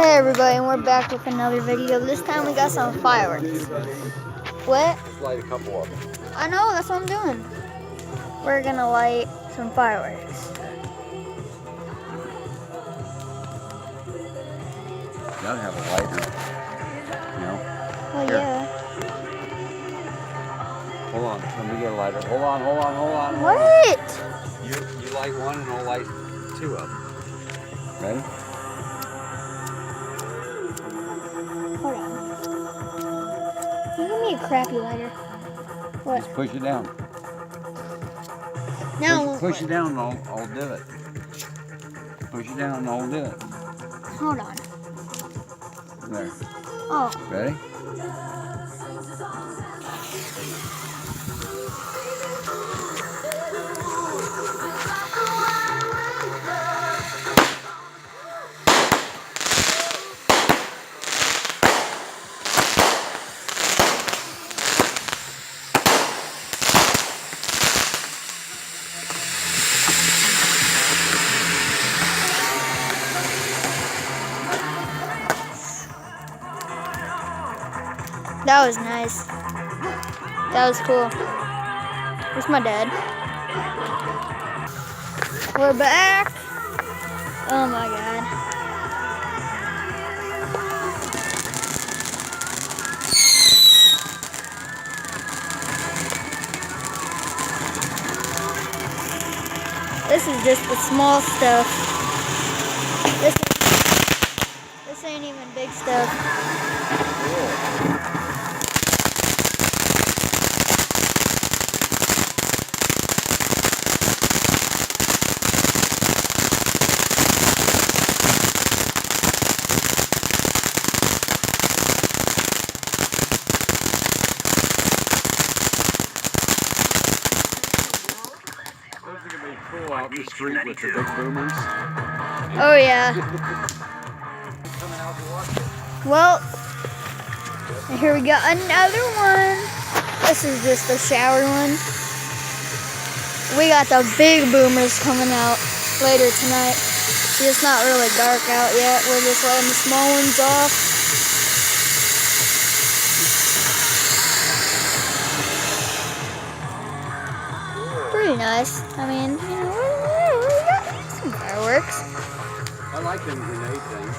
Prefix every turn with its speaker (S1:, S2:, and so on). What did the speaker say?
S1: Hey everybody, and we're back with another video. This time we got some fireworks. What?
S2: Just light a couple of them.
S1: I know, that's what I'm doing. We're gonna light some fireworks.
S2: You gotta have a lighter. You know?
S1: Well,
S2: Here.
S1: yeah.
S2: Hold on, let me get a lighter. Hold on.
S1: What?
S2: You light one and I'll light two of them. Ready?
S1: Hold on. Give me a crappy lighter. What?
S2: Just push it down.
S1: Now
S2: Push it down and I'll do it. Push it down and I'll do it.
S1: hold on.
S2: There.
S1: Oh.
S2: Ready?
S1: That was nice. That was cool. Where's my dad? We're back. Oh my god. This is just the small stuff. This ain't even big stuff.
S2: Cool. Those are gonna be cool out in the street with the big boomers.
S1: Oh yeah.
S2: Coming out to watch it.
S1: Well, and here we got another one. This is just the shower one. We got the big boomers coming out later tonight. It's not really dark out yet. We're just letting the small ones off. Pretty nice. I mean, you know, we got some fireworks.
S2: I like them grenade things.